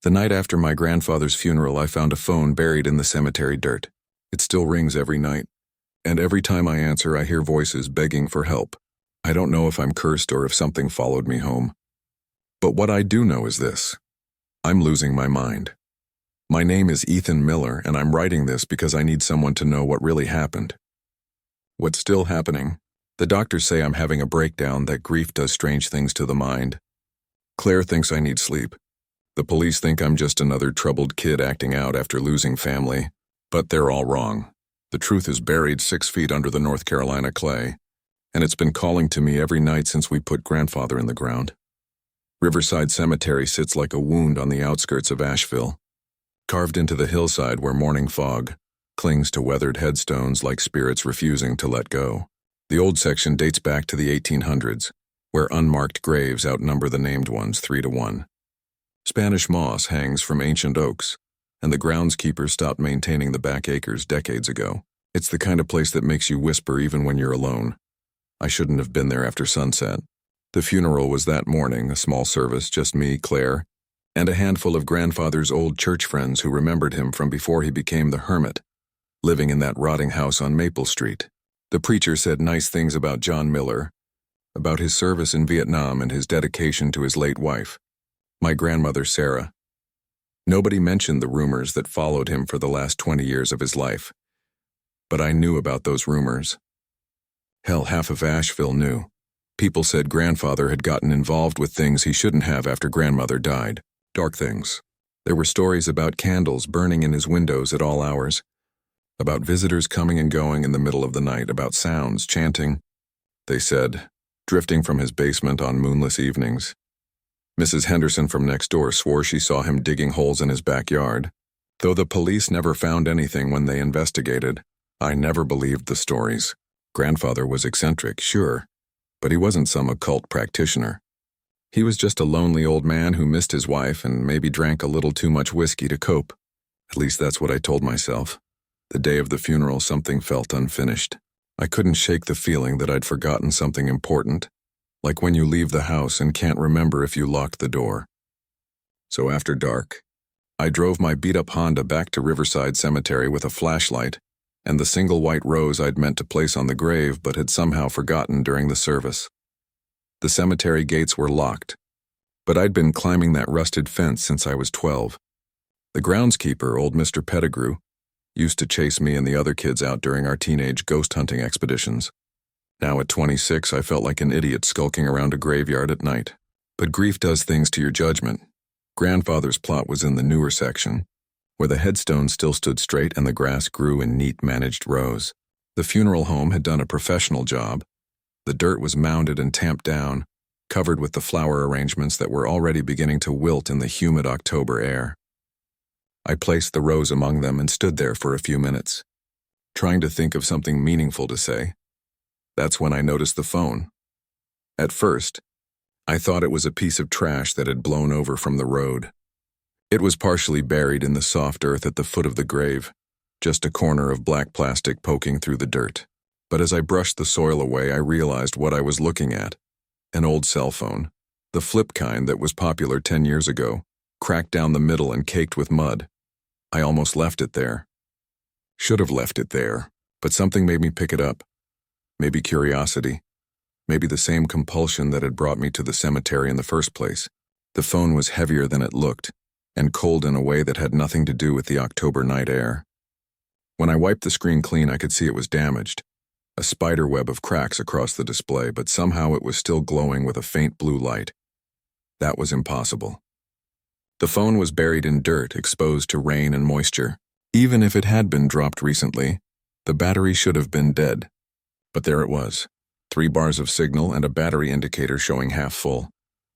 The night after my grandfather's funeral, I found a phone buried in the cemetery dirt. It still rings every night, and every time I answer, I hear voices begging for help. I don't know if I'm cursed or if something followed me home. But what I do know is this: I'm losing my mind. My name is Ethan Miller, and I'm writing this because I need someone to know what really happened. What's still happening? The doctors say I'm having a breakdown, that grief does strange things to the mind. Claire thinks I need sleep. The police think I'm just another troubled kid acting out after losing family, but they're all wrong. The truth is buried 6 feet under the North Carolina clay, and it's been calling to me every night since we put grandfather in the ground. Riverside Cemetery sits like a wound on the outskirts of Asheville, carved into the hillside where morning fog clings to weathered headstones like spirits refusing to let go. The old section dates back to the 1800s, where unmarked graves outnumber the named ones 3-1. Spanish moss hangs from ancient oaks, and the groundskeeper stopped maintaining the back acres decades ago. It's the kind of place that makes you whisper even when you're alone. I shouldn't have been there after sunset. The funeral was that morning, a small service, just me, Claire, and a handful of grandfather's old church friends who remembered him from before he became the hermit, living in that rotting house on Maple Street. The preacher said nice things about John Miller, about his service in Vietnam and his dedication to his late wife, my grandmother Sarah. Nobody mentioned the rumors that followed him for the last 20 years of his life. But I knew about those rumors. Hell, half of Asheville knew. People said grandfather had gotten involved with things he shouldn't have after grandmother died. Dark things. There were stories about candles burning in his windows at all hours, about visitors coming and going in the middle of the night, about sounds, chanting, they said, drifting from his basement on moonless evenings. Mrs. Henderson from next door swore she saw him digging holes in his backyard. Though the police never found anything when they investigated, I never believed the stories. Grandfather was eccentric, sure, but he wasn't some occult practitioner. He was just a lonely old man who missed his wife and maybe drank a little too much whiskey to cope. At least that's what I told myself. The day of the funeral, something felt unfinished. I couldn't shake the feeling that I'd forgotten something important, like when you leave the house and can't remember if you locked the door. So after dark, I drove my beat-up Honda back to Riverside Cemetery with a flashlight and the single white rose I'd meant to place on the grave but had somehow forgotten during the service. The cemetery gates were locked, but I'd been climbing that rusted fence since I was 12. The groundskeeper, old Mr. Pettigrew, used to chase me and the other kids out during our teenage ghost hunting expeditions. Now at 26, I felt like an idiot skulking around a graveyard at night. But grief does things to your judgment. Grandfather's plot was in the newer section, where the headstone still stood straight and the grass grew in neat, managed rows. The funeral home had done a professional job. The dirt was mounded and tamped down, covered with the flower arrangements that were already beginning to wilt in the humid October air. I placed the rose among them and stood there for a few minutes, trying to think of something meaningful to say. That's when I noticed the phone. At first, I thought it was a piece of trash that had blown over from the road. It was partially buried in the soft earth at the foot of the grave, just a corner of black plastic poking through the dirt. But as I brushed the soil away, I realized what I was looking at. An old cell phone, the flip kind that was popular 10 years ago, cracked down the middle and caked with mud. I almost left it there. Should have left it there, but something made me pick it up. Maybe curiosity. Maybe the same compulsion that had brought me to the cemetery in the first place. The phone was heavier than it looked, and cold in a way that had nothing to do with the October night air. When I wiped the screen clean, I could see it was damaged. A spider web of cracks across the display, but somehow it was still glowing with a faint blue light. That was impossible. The phone was buried in dirt, exposed to rain and moisture. Even if it had been dropped recently, the battery should have been dead. But there it was, 3 bars of signal and a battery indicator showing half full.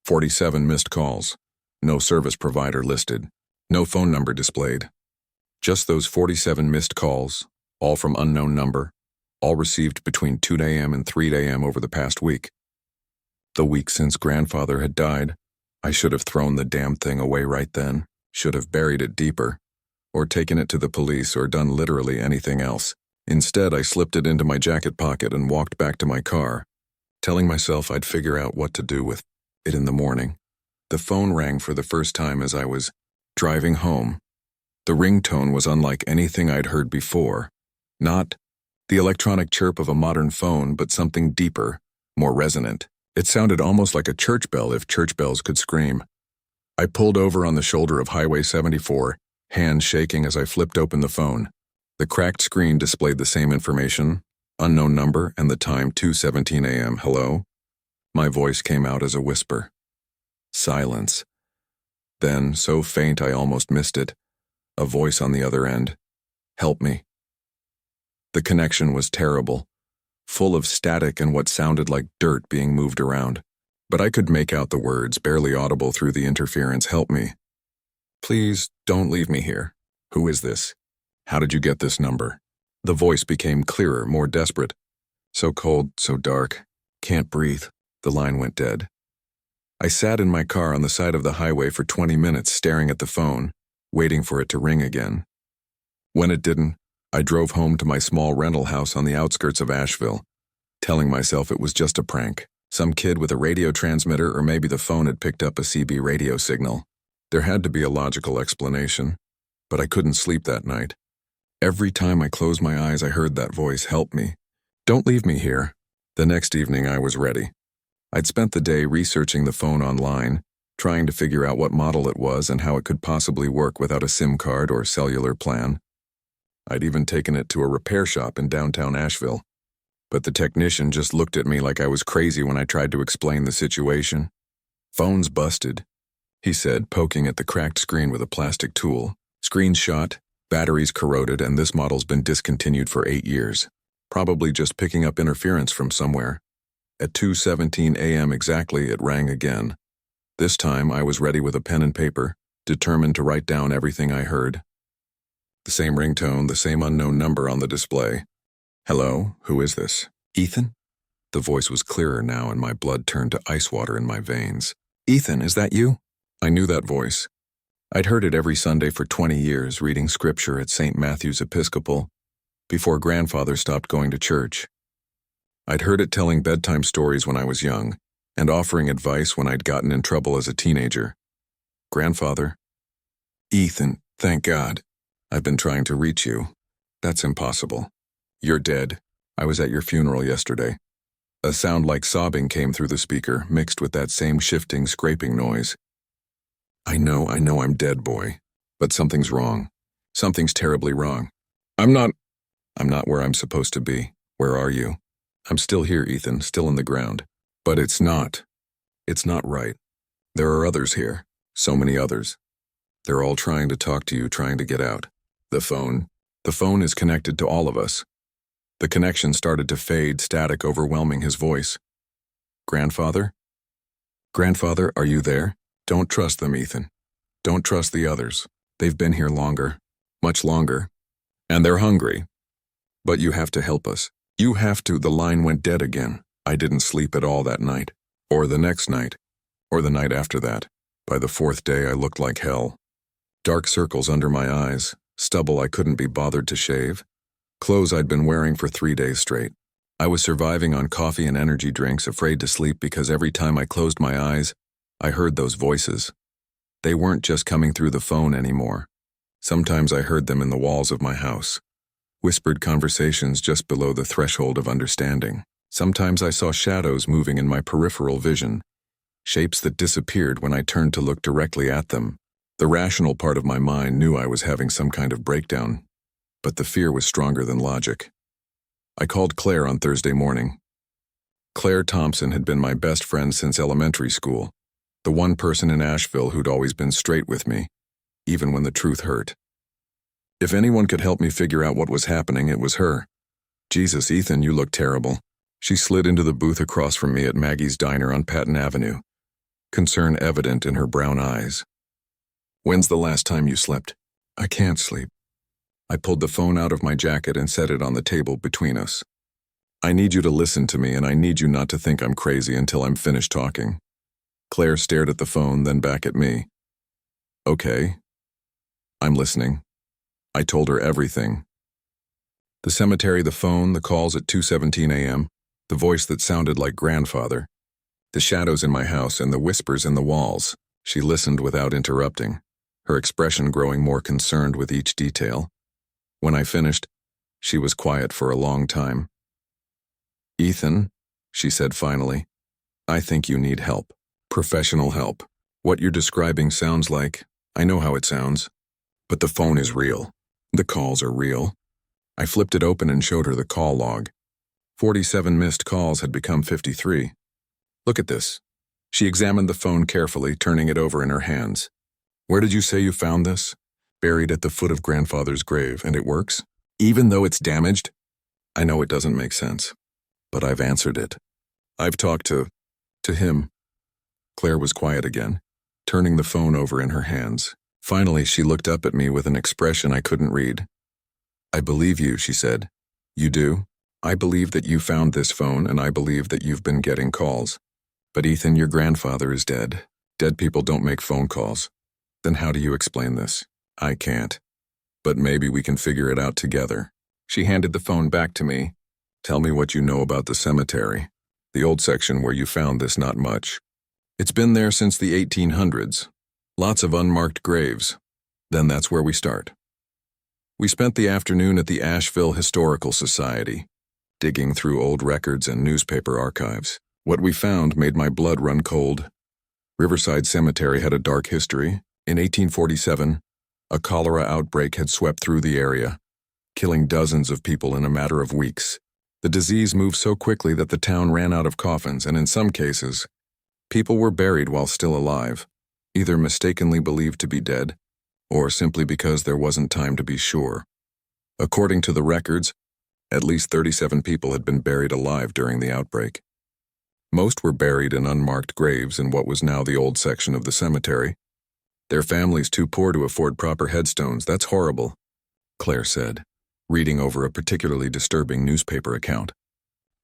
47 missed calls. No service provider listed. No phone number displayed. Just those 47 missed calls, all from unknown number, all received between 2 a.m. and 3 a.m. over the past week. The week since grandfather had died, I should have thrown the damn thing away right then, should have buried it deeper, or taken it to the police or done literally anything else. Instead, I slipped it into my jacket pocket and walked back to my car, telling myself I'd figure out what to do with it in the morning. The phone rang for the first time as I was Driving home. The ringtone was unlike anything I'd heard before. Not the electronic chirp of a modern phone, but something deeper, more resonant. It sounded almost like a church bell if church bells could scream. I pulled over on the shoulder of Highway 74, hands shaking as I flipped open the phone. The cracked screen displayed the same information, unknown number, and the time 2:17 a.m. Hello? My voice came out as a whisper. Silence. Then, so faint I almost missed it, a voice on the other end. Help me. The connection was terrible, full of static and what sounded like dirt being moved around. But I could make out the words, barely audible through the interference. Help me. Please, don't leave me here. Who is this? How did you get this number? The voice became clearer, more desperate. So cold, so dark. Can't breathe. The line went dead. I sat in my car on the side of the highway for 20 minutes staring at the phone, waiting for it to ring again. When it didn't, I drove home to my small rental house on the outskirts of Asheville, telling myself it was just a prank. Some kid with a radio transmitter, or maybe the phone had picked up a CB radio signal. There had to be a logical explanation, but I couldn't sleep that night. Every time I closed my eyes, I heard that voice, help me. Don't leave me here. The next evening, I was ready. I'd spent the day researching the phone online, trying to figure out what model it was and how it could possibly work without a SIM card or cellular plan. I'd even taken it to a repair shop in downtown Asheville. But the technician just looked at me like I was crazy when I tried to explain the situation. Phone's busted, he said, poking at the cracked screen with a plastic tool. Screen shot, batteries corroded, and this model's been discontinued for 8 years. Probably just picking up interference from somewhere. At 2:17 a.m. exactly, it rang again. This time, I was ready with a pen and paper, determined to write down everything I heard. The same ringtone, the same unknown number on the display. Hello, who is this? Ethan? The voice was clearer now and my blood turned to ice water in my veins. Ethan, is that you? I knew that voice. I'd heard it every Sunday for 20 years, reading scripture at St. Matthew's Episcopal, before grandfather stopped going to church. I'd heard it telling bedtime stories when I was young, and offering advice when I'd gotten in trouble as a teenager. Grandfather? Ethan, thank God. I've been trying to reach you. That's impossible. You're dead. I was at your funeral yesterday. A sound like sobbing came through the speaker, mixed with that same shifting, scraping noise. I know I'm dead, boy. But something's wrong. Something's terribly wrong. I'm not where I'm supposed to be. Where are you? I'm still here, Ethan, still in the ground. But it's not. It's not right. There are others here. So many others. They're all trying to talk to you, trying to get out. The phone is connected to all of us. The connection started to fade, static overwhelming his voice. Grandfather? Grandfather, are you there? Don't trust them, Ethan. Don't trust the others. They've been here longer. Much longer. And they're hungry. But you have to help us. You have to. The line went dead again. I didn't sleep at all that night. Or the next night. Or the night after that. By the fourth day, I looked like hell. Dark circles under my eyes. Stubble I couldn't be bothered to shave. Clothes I'd been wearing for 3 days straight. I was surviving on coffee and energy drinks, afraid to sleep because every time I closed my eyes, I heard those voices. They weren't just coming through the phone anymore. Sometimes I heard them in the walls of my house. Whispered conversations just below the threshold of understanding. Sometimes I saw shadows moving in my peripheral vision, shapes that disappeared when I turned to look directly at them. The rational part of my mind knew I was having some kind of breakdown, but the fear was stronger than logic. I called Claire on Thursday morning. Claire Thompson had been my best friend since elementary school, the one person in Asheville who'd always been straight with me, even when the truth hurt. If anyone could help me figure out what was happening, it was her. Jesus, Ethan, you look terrible. She slid into the booth across from me at Maggie's Diner on Patton Avenue, concern evident in her brown eyes. When's the last time you slept? I can't sleep. I pulled the phone out of my jacket and set it on the table between us. I need you to listen to me, and I need you not to think I'm crazy until I'm finished talking. Claire stared at the phone, then back at me. Okay. I'm listening. I told her everything. The cemetery, the phone, the calls at 2:17 a.m., the voice that sounded like grandfather, the shadows in my house and the whispers in the walls. She listened without interrupting. her expression growing more concerned with each detail. When I finished, she was quiet for a long time. "Ethan," she said finally, "I think you need help. Professional help. What you're describing sounds like, I know how it sounds, but the phone is real. The calls are real." I flipped it open and showed her the call log. 47 missed calls had become 53. "Look at this." She examined the phone carefully, turning it over in her hands. "Where did you say you found this?" "Buried at the foot of grandfather's grave, and it works? Even though it's damaged?" "I know it doesn't make sense, but I've answered it. I've talked to him." Claire was quiet again, turning the phone over in her hands. Finally, she looked up at me with an expression I couldn't read. "I believe you," she said. "You do? I believe that you found this phone, and I believe that you've been getting calls. But Ethan, your grandfather is dead. Dead people don't make phone calls. Then how do you explain this?" "I can't. But maybe we can figure it out together." She handed the phone back to me. "Tell me what you know about the cemetery. The old section where you found this, not much." "It's been there since the 1800s. Lots of unmarked graves." "Then that's where we start." We spent the afternoon at the Asheville Historical Society, digging through old records and newspaper archives. What we found made my blood run cold. Riverside Cemetery had a dark history. In 1847, a cholera outbreak had swept through the area, killing dozens of people in a matter of weeks. The disease moved so quickly that the town ran out of coffins, and in some cases, people were buried while still alive, either mistakenly believed to be dead, or simply because there wasn't time to be sure. According to the records, at least 37 people had been buried alive during the outbreak. Most were buried in unmarked graves in what was now the old section of the cemetery. "Their families too poor to afford proper headstones. That's horrible," Claire said, reading over a particularly disturbing newspaper account.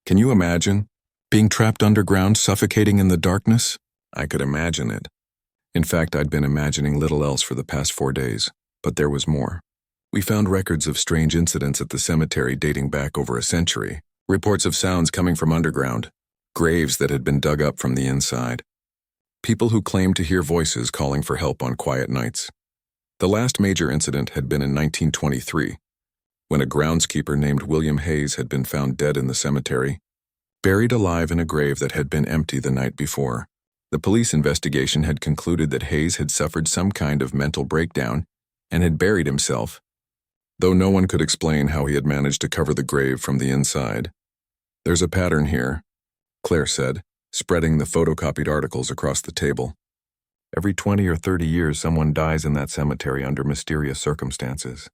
"Can you imagine? Being trapped underground, suffocating in the darkness?" I could imagine it. In fact, I'd been imagining little else for the past 4 days, but there was more. We found records of strange incidents at the cemetery dating back over a century, reports of sounds coming from underground, graves that had been dug up from the inside, people who claimed to hear voices calling for help on quiet nights. The last major incident had been in 1923, when a groundskeeper named William Hayes had been found dead in the cemetery, buried alive in a grave that had been empty the night before. The police investigation had concluded that Hayes had suffered some kind of mental breakdown and had buried himself, though no one could explain how he had managed to cover the grave from the inside. "There's a pattern here," Claire said, spreading the photocopied articles across the table. "Every 20 or 30 years someone dies in that cemetery under mysterious circumstances.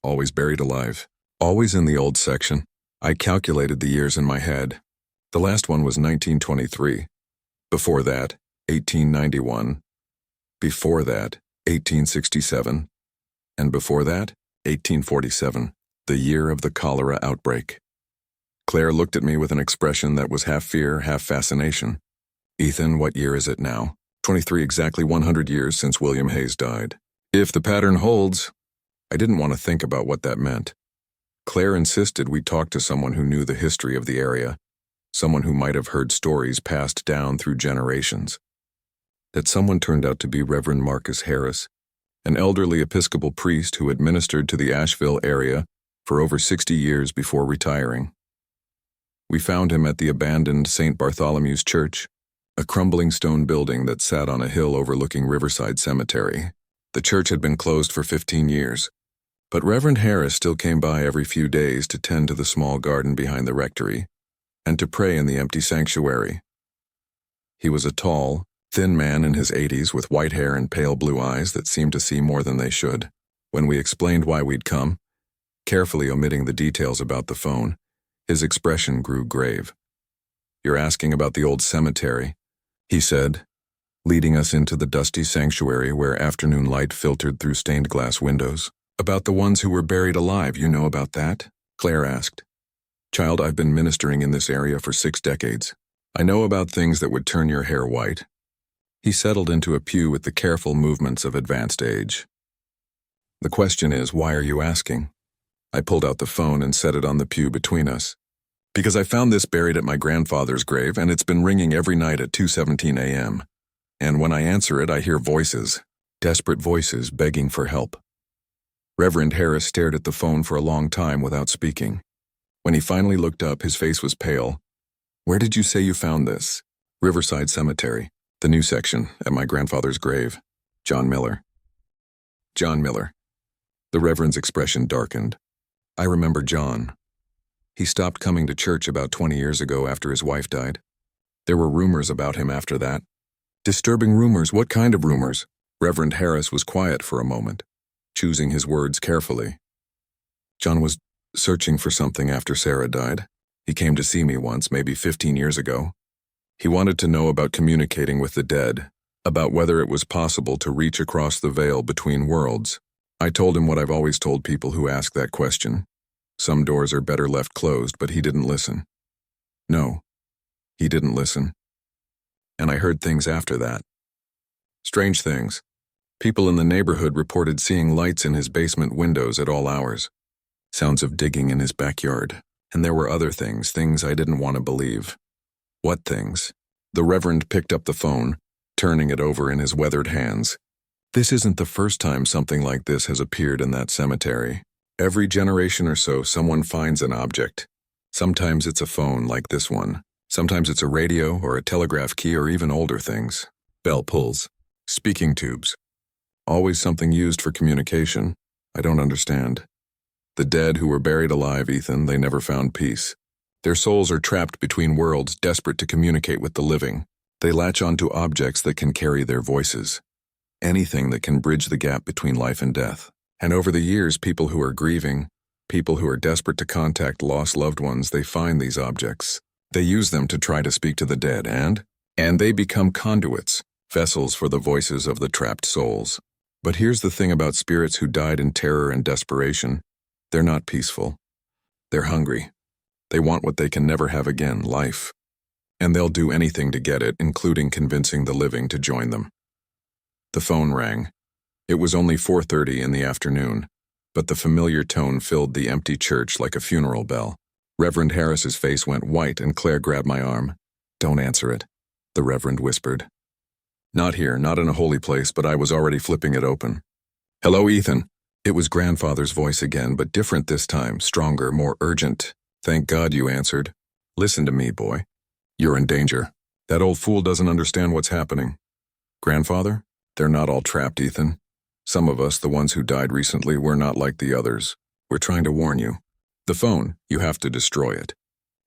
Always buried alive. Always in the old section." I calculated the years in my head. The last one was 1923. Before that, 1891. Before that, 1867. And before that, 1847, the year of the cholera outbreak. Claire looked at me with an expression that was half fear, half fascination. "Ethan, what year is it now?" 23, exactly 100 years since William Hayes died. If the pattern holds, I didn't want to think about what that meant. Claire insisted we talk to someone who knew the history of the area, someone who might have heard stories passed down through generations. That someone turned out to be Reverend Marcus Harris, an elderly Episcopal priest who had ministered to the Asheville area for over 60 years before retiring. We found him at the abandoned St. Bartholomew's Church, a crumbling stone building that sat on a hill overlooking Riverside Cemetery. The church had been closed for 15 years, but Reverend Harris still came by every few days to tend to the small garden behind the rectory and to pray in the empty sanctuary. He was a tall, thin man in his 80s with white hair and pale blue eyes that seemed to see more than they should. When we explained why we'd come, carefully omitting the details about the phone, his expression grew grave. "You're asking about the old cemetery," he said, leading us into the dusty sanctuary where afternoon light filtered through stained glass windows. "About the ones who were buried alive, you know about that?" Claire asked. "Child, I've been ministering in this area for 6 decades. I know about things that would turn your hair white." He settled into a pew with the careful movements of advanced age. "The question is, why are you asking?" I pulled out the phone and set it on the pew between us. "Because I found this buried at my grandfather's grave, and it's been ringing every night at 2:17 a.m. And when I answer it, I hear voices. Desperate voices begging for help. Reverend Harris stared at the phone for a long time without speaking. When he finally looked up, his face was pale. "Where did you say you found this?" "Riverside Cemetery, the new section, at my grandfather's grave. John Miller." John Miller. The Reverend's expression darkened. "I remember John. He stopped coming to church about 20 years ago after his wife died. There were rumors about him after that." "Disturbing rumors? What kind of rumors?" Reverend Harris was quiet for a moment, choosing his words carefully. "John was searching for something after Sarah died. He came to see me once, maybe 15 years ago. He wanted to know about communicating with the dead, about whether it was possible to reach across the veil between worlds. I told him what I've always told people who ask that question. Some doors are better left closed, but he didn't listen. No, he didn't listen. And I heard things after that. Strange things. People in the neighborhood reported seeing lights in his basement windows at all hours. Sounds of digging in his backyard. And there were other things I didn't want to believe." "What things?" The Reverend picked up the phone, turning it over in his weathered hands. "This isn't the first time something like this has appeared in that cemetery. Every generation or so, someone finds an object. Sometimes it's a phone like this one. Sometimes it's a radio or a telegraph key or even older things. Bell pulls. Speaking tubes. Always something used for communication. I don't understand. The dead who were buried alive, Ethan, they never found peace. Their souls are trapped between worlds, desperate to communicate with the living. They latch onto objects that can carry their voices. Anything that can bridge the gap between life and death. And over the years, people who are grieving, people who are desperate to contact lost loved ones, they find these objects. They use them to try to speak to the dead, and they become conduits, vessels for the voices of the trapped souls. But here's the thing about spirits who died in terror and desperation. They're not peaceful. They're hungry. They want what they can never have again, life. And they'll do anything to get it, including convincing the living to join them." The phone rang. It was only 4:30 in the afternoon, but the familiar tone filled the empty church like a funeral bell. Reverend Harris's face went white and Claire grabbed my arm. "Don't answer it," the Reverend whispered. "Not here, not in a holy place," but I was already flipping it open. "Hello, Ethan." It was grandfather's voice again, but different this time, stronger, more urgent. "Thank God you answered. Listen to me, boy. You're in danger. That old fool doesn't understand what's happening." "Grandfather? They're not all trapped, Ethan. Some of us, the ones who died recently, we're not like the others. We're trying to warn you. The phone, you have to destroy it.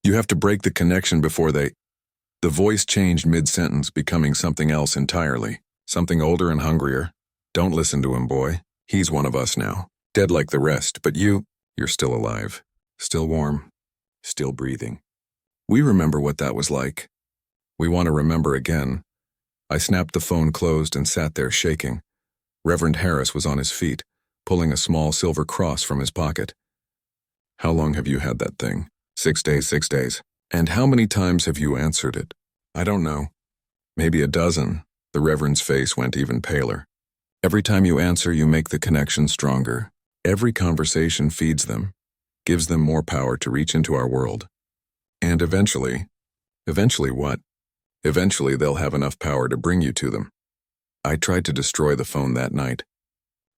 You have to break the connection before they—" The voice changed mid-sentence, becoming something else entirely. Something older and hungrier. "Don't listen to him, boy. He's one of us now. Dead like the rest, but you're still alive. Still warm. Still breathing. We remember what that was like. We want to remember again." I snapped the phone closed and sat there shaking. Reverend Harris was on his feet, pulling a small silver cross from his pocket. "How long have you had that thing?" 6 days, 6 days. "And how many times have you answered it?" "I don't know. Maybe a dozen." The Reverend's face went even paler. "Every time you answer, you make the connection stronger. Every conversation feeds them, gives them more power to reach into our world. And eventually what? Eventually they'll have enough power to bring you to them." I tried to destroy the phone that night.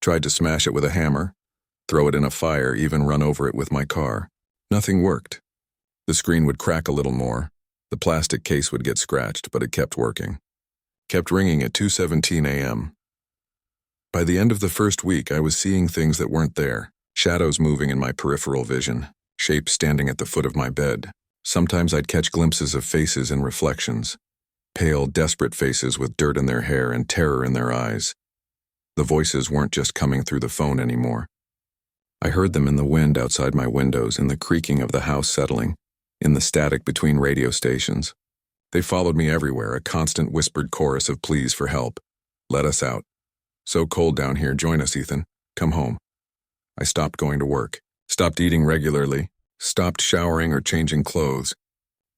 Tried to smash it with a hammer, throw it in a fire, even run over it with my car. Nothing worked. The screen would crack a little more. The plastic case would get scratched, but it kept working. Kept ringing at 2:17 a.m. By the end of the first week, I was seeing things that weren't there. Shadows moving in my peripheral vision. Shapes standing at the foot of my bed. Sometimes I'd catch glimpses of faces and reflections. Pale, desperate faces with dirt in their hair and terror in their eyes. The voices weren't just coming through the phone anymore. I heard them in the wind outside my windows, in the creaking of the house settling, in the static between radio stations. They followed me everywhere, a constant whispered chorus of pleas for help. "Let us out. So cold down here, join us, Ethan. Come home." I stopped going to work, stopped eating regularly, stopped showering or changing clothes.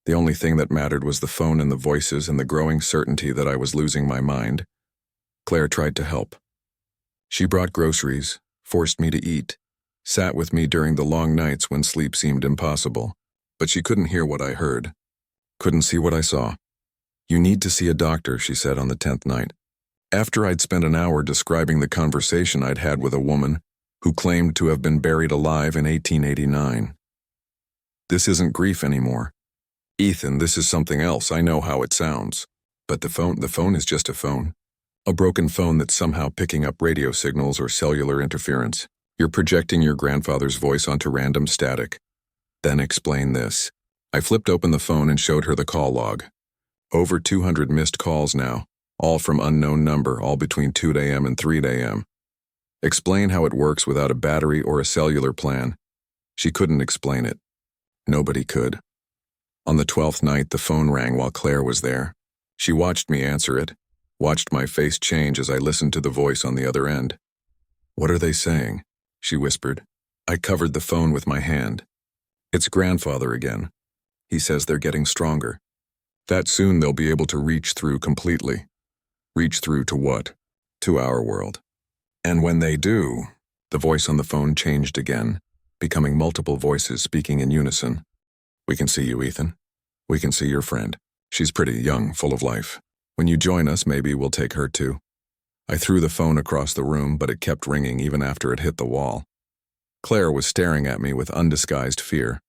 The only thing that mattered was the phone and the voices and the growing certainty that I was losing my mind. Claire tried to help. She brought groceries, forced me to eat, sat with me during the long nights when sleep seemed impossible. But she couldn't hear what I heard, couldn't see what I saw. "You need to see a doctor," she said on the 10th night. After I'd spent an hour describing the conversation I'd had with a woman who claimed to have been buried alive in 1889. This isn't grief anymore. Ethan, this is something else. I know how it sounds. But the phone is just a phone. A broken phone that's somehow picking up radio signals or cellular interference. You're projecting your grandfather's voice onto random static. Then explain this. I flipped open the phone and showed her the call log. Over 200 missed calls now, all from unknown number, all between 2 a.m. and 3 a.m. Explain how it works without a battery or a cellular plan. She couldn't explain it. Nobody could. On the 12th night, the phone rang while Claire was there. She watched me answer it, watched my face change as I listened to the voice on the other end. "What are they saying?" she whispered. I covered the phone with my hand. "It's grandfather again. He says they're getting stronger. That soon they'll be able to reach through completely." Reach through to what? To our world. And when they do, the voice on the phone changed again, becoming multiple voices speaking in unison. "We can see you, Ethan. We can see your friend. She's pretty young, full of life. When you join us, maybe we'll take her too." I threw the phone across the room, but it kept ringing even after it hit the wall. Claire was staring at me with undisguised fear.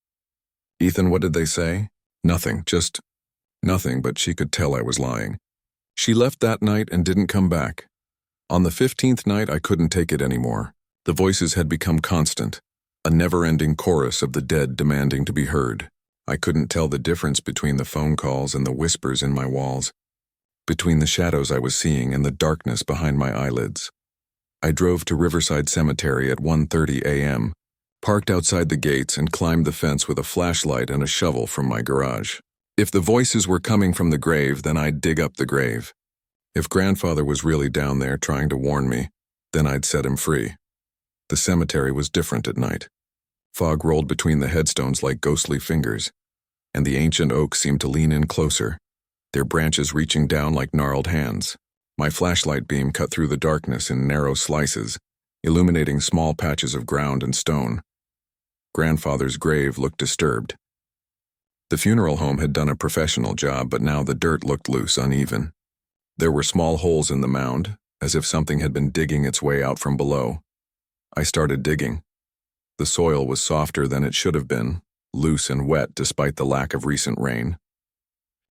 "Ethan, what did they say?" "Nothing, just nothing," but she could tell I was lying. She left that night and didn't come back. On the 15th night, I couldn't take it anymore. The voices had become constant, a never-ending chorus of the dead demanding to be heard. I couldn't tell the difference between the phone calls and the whispers in my walls, between the shadows I was seeing and the darkness behind my eyelids. I drove to Riverside Cemetery at 1:30 a.m., parked outside the gates and climbed the fence with a flashlight and a shovel from my garage. If the voices were coming from the grave, then I'd dig up the grave. If grandfather was really down there trying to warn me, then I'd set him free. The cemetery was different at night. Fog rolled between the headstones like ghostly fingers, and the ancient oaks seemed to lean in closer, their branches reaching down like gnarled hands. My flashlight beam cut through the darkness in narrow slices, illuminating small patches of ground and stone. Grandfather's grave looked disturbed. The funeral home had done a professional job, but now the dirt looked loose, uneven. There were small holes in the mound, as if something had been digging its way out from below. I started digging. The soil was softer than it should have been, loose and wet despite the lack of recent rain.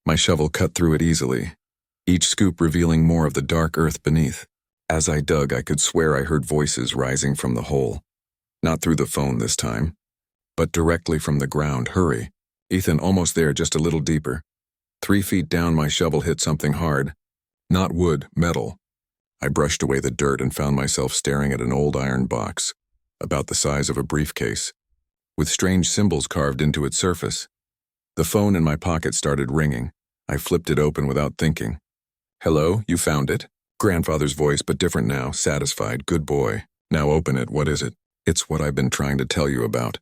My shovel cut through it easily, each scoop revealing more of the dark earth beneath. As I dug, I could swear I heard voices rising from the hole. Not through the phone this time, but directly from the ground. "Hurry. Ethan, almost there, just a little deeper." 3 feet down, my shovel hit something hard. Not wood, metal. I brushed away the dirt and found myself staring at an old iron box, about the size of a briefcase, with strange symbols carved into its surface. The phone in my pocket started ringing. I flipped it open without thinking. "Hello, you found it?" Grandfather's voice, but different now, satisfied. "Good boy. Now open it. What is it?" "It's what I've been trying to tell you about.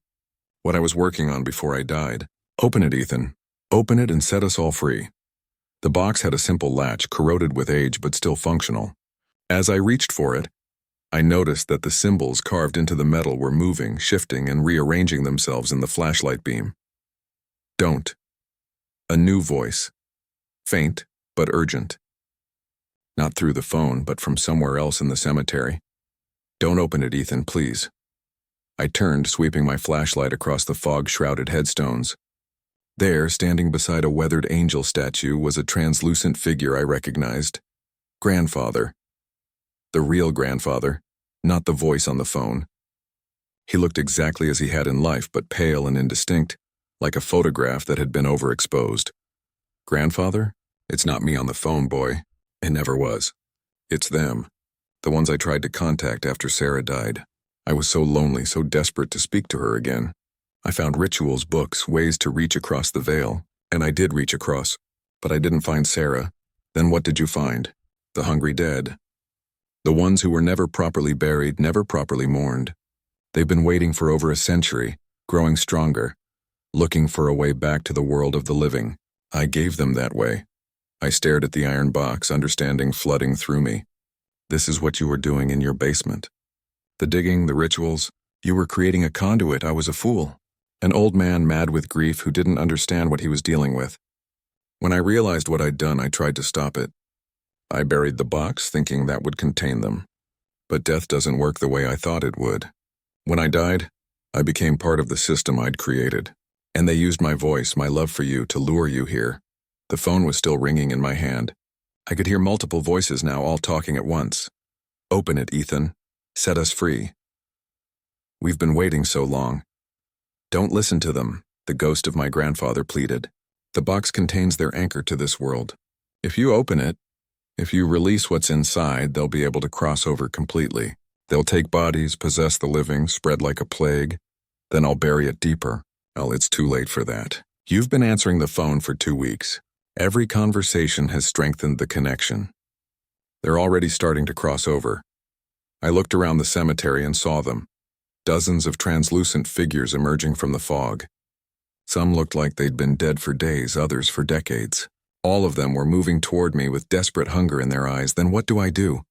What I was working on before I died." "Open it, Ethan. Open it and set us all free." The box had a simple latch, corroded with age but still functional. As I reached for it, I noticed that the symbols carved into the metal were moving, shifting, and rearranging themselves in the flashlight beam. "Don't." A new voice. Faint, but urgent. Not through the phone, but from somewhere else in the cemetery. "Don't open it, Ethan, please." I turned, sweeping my flashlight across the fog-shrouded headstones. There, standing beside a weathered angel statue, was a translucent figure I recognized. Grandfather. The real grandfather, not the voice on the phone. He looked exactly as he had in life, but pale and indistinct, like a photograph that had been overexposed. "Grandfather? It's not me on the phone, boy. It never was. It's them. The ones I tried to contact after Sarah died. I was so lonely, so desperate to speak to her again. I found rituals, books, ways to reach across the veil, and I did reach across, but I didn't find Sarah. Then what did you find? The hungry dead. The ones who were never properly buried, never properly mourned. They've been waiting for over a century, growing stronger, looking for a way back to the world of the living. I gave them that way." I stared at the iron box, understanding flooding through me. "This is what you were doing in your basement. The digging, the rituals. You were creating a conduit. I was a fool. An old man mad with grief who didn't understand what he was dealing with. When I realized what I'd done, I tried to stop it. I buried the box, thinking that would contain them. But death doesn't work the way I thought it would. When I died, I became part of the system I'd created. And they used my voice, my love for you, to lure you here. The phone was still ringing in my hand. I could hear multiple voices now, all talking at once. Open it, Ethan. Set us free. We've been waiting so long. Don't listen to them, the ghost of my grandfather pleaded. The box contains their anchor to this world. If you open it, if you release what's inside, they'll be able to cross over completely. They'll take bodies, possess the living, spread like a plague. Then I'll bury it deeper. Well, it's too late for that. You've been answering the phone for 2 weeks. Every conversation has strengthened the connection. They're already starting to cross over. I looked around the cemetery and saw them. Dozens of translucent figures emerging from the fog. Some looked like they'd been dead for days, others for decades. All of them were moving toward me with desperate hunger in their eyes. Then what do I do?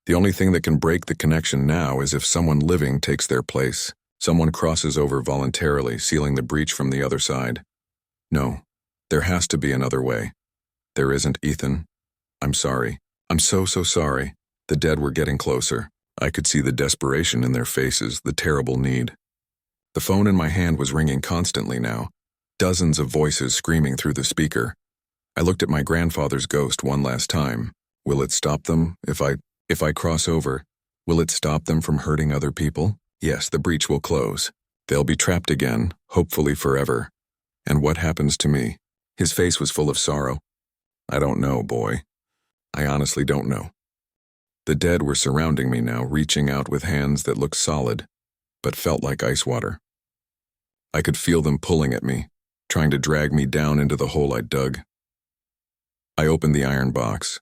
The only thing that can break the connection now is if someone living takes their place. Someone crosses over voluntarily, sealing the breach from the other side. No, there has to be another way. There isn't, Ethan. I'm sorry. I'm so sorry. The dead were getting closer. I could see the desperation in their faces, the terrible need. The phone in my hand was ringing constantly now, dozens of voices screaming through the speaker. I looked at my grandfather's ghost one last time. Will it stop them? If I cross over, will it stop them from hurting other people? Yes, the breach will close. They'll be trapped again, hopefully forever. And what happens to me? His face was full of sorrow. I don't know, boy. I honestly don't know. The dead were surrounding me now, reaching out with hands that looked solid, but felt like ice water. I could feel them pulling at me, trying to drag me down into the hole I'd dug. I opened the iron box.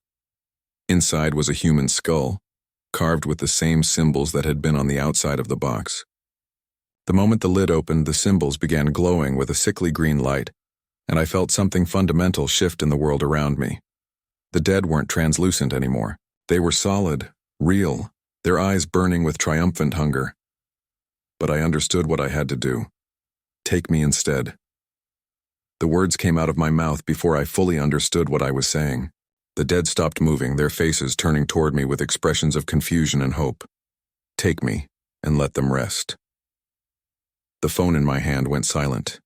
Inside was a human skull, carved with the same symbols that had been on the outside of the box. The moment the lid opened, the symbols began glowing with a sickly green light, and I felt something fundamental shift in the world around me. The dead weren't translucent anymore. They were solid, real, their eyes burning with triumphant hunger. But I understood what I had to do. Take me instead. The words came out of my mouth before I fully understood what I was saying. The dead stopped moving, their faces turning toward me with expressions of confusion and hope. Take me, and let them rest. The phone in my hand went silent.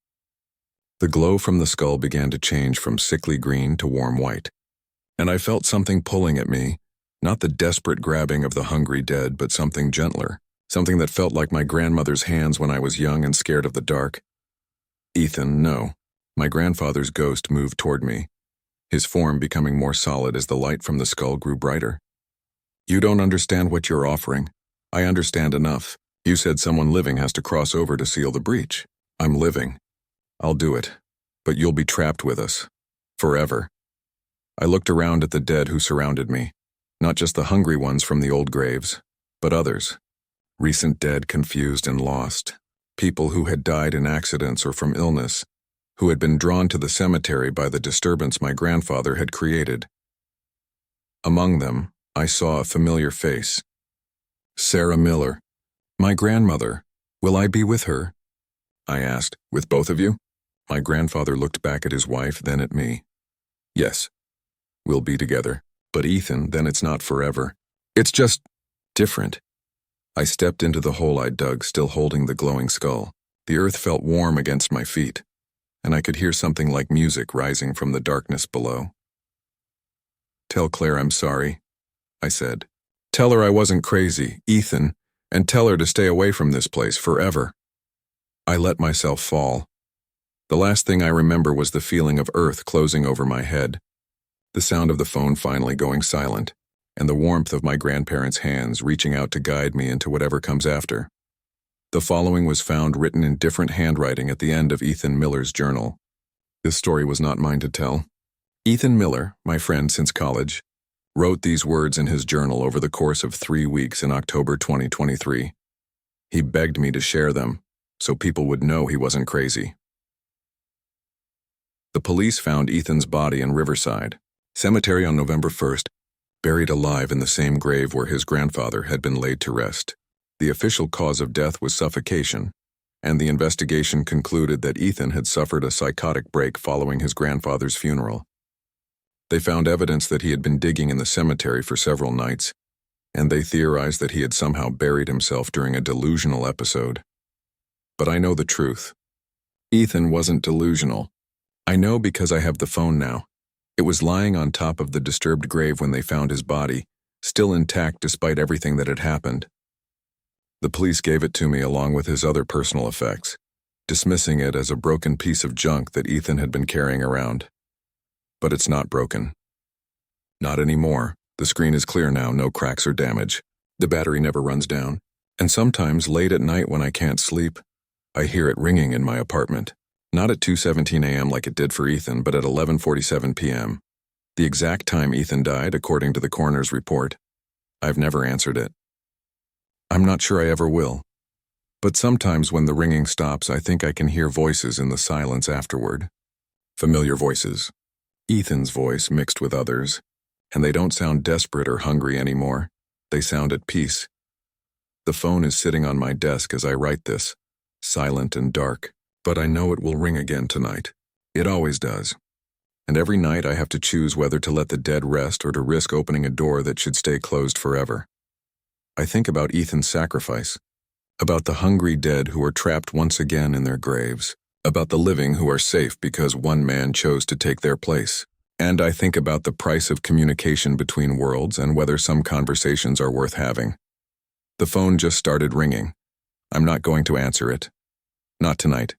The glow from the skull began to change from sickly green to warm white, and I felt something pulling at me, not the desperate grabbing of the hungry dead, but something gentler, something that felt like my grandmother's hands when I was young and scared of the dark. Ethan, no. My grandfather's ghost moved toward me, his form becoming more solid as the light from the skull grew brighter. You don't understand what you're offering. I understand enough. You said someone living has to cross over to seal the breach. I'm living. I'll do it. But you'll be trapped with us. Forever. I looked around at the dead who surrounded me. Not just the hungry ones from the old graves, but others. Recent dead, confused and lost. People who had died in accidents or from illness, who had been drawn to the cemetery by the disturbance my grandfather had created. Among them, I saw a familiar face. Sarah Miller. My grandmother. Will I be with her? I asked. With both of you? My grandfather looked back at his wife, then at me. Yes. We'll be together. But Ethan, then it's not forever. It's just different. I stepped into the hole I dug, still holding the glowing skull. The earth felt warm against my feet, and I could hear something like music rising from the darkness below. Tell Claire I'm sorry, I said. Tell her I wasn't crazy, Ethan, and tell her to stay away from this place forever. I let myself fall. The last thing I remember was the feeling of earth closing over my head, the sound of the phone finally going silent, and the warmth of my grandparents' hands reaching out to guide me into whatever comes after. The following was found written in different handwriting at the end of Ethan Miller's journal. This story was not mine to tell. Ethan Miller, my friend since college, wrote these words in his journal over the course of 3 weeks in October 2023. He begged me to share them, so people would know he wasn't crazy. The police found Ethan's body in Riverside Cemetery on November 1st, buried alive in the same grave where his grandfather had been laid to rest. The official cause of death was suffocation, and the investigation concluded that Ethan had suffered a psychotic break following his grandfather's funeral. They found evidence that he had been digging in the cemetery for several nights, and they theorized that he had somehow buried himself during a delusional episode. But I know the truth. Ethan wasn't delusional. I know because I have the phone now. It was lying on top of the disturbed grave when they found his body, still intact despite everything that had happened. The police gave it to me along with his other personal effects, dismissing it as a broken piece of junk that Ethan had been carrying around. But it's not broken. Not anymore. The screen is clear now, no cracks or damage. The battery never runs down. And sometimes late at night when I can't sleep, I hear it ringing in my apartment. Not at 2:17 a.m. like it did for Ethan, but at 11:47 p.m. The exact time Ethan died, according to the coroner's report. I've never answered it. I'm not sure I ever will. But sometimes when the ringing stops, I think I can hear voices in the silence afterward. Familiar voices. Ethan's voice mixed with others. And they don't sound desperate or hungry anymore. They sound at peace. The phone is sitting on my desk as I write this, silent and dark, but I know it will ring again tonight. It always does. And every night I have to choose whether to let the dead rest or to risk opening a door that should stay closed forever. I think about Ethan's sacrifice, about the hungry dead who are trapped once again in their graves, about the living who are safe because one man chose to take their place. And I think about the price of communication between worlds and whether some conversations are worth having. The phone just started ringing. I'm not going to answer it. Not tonight.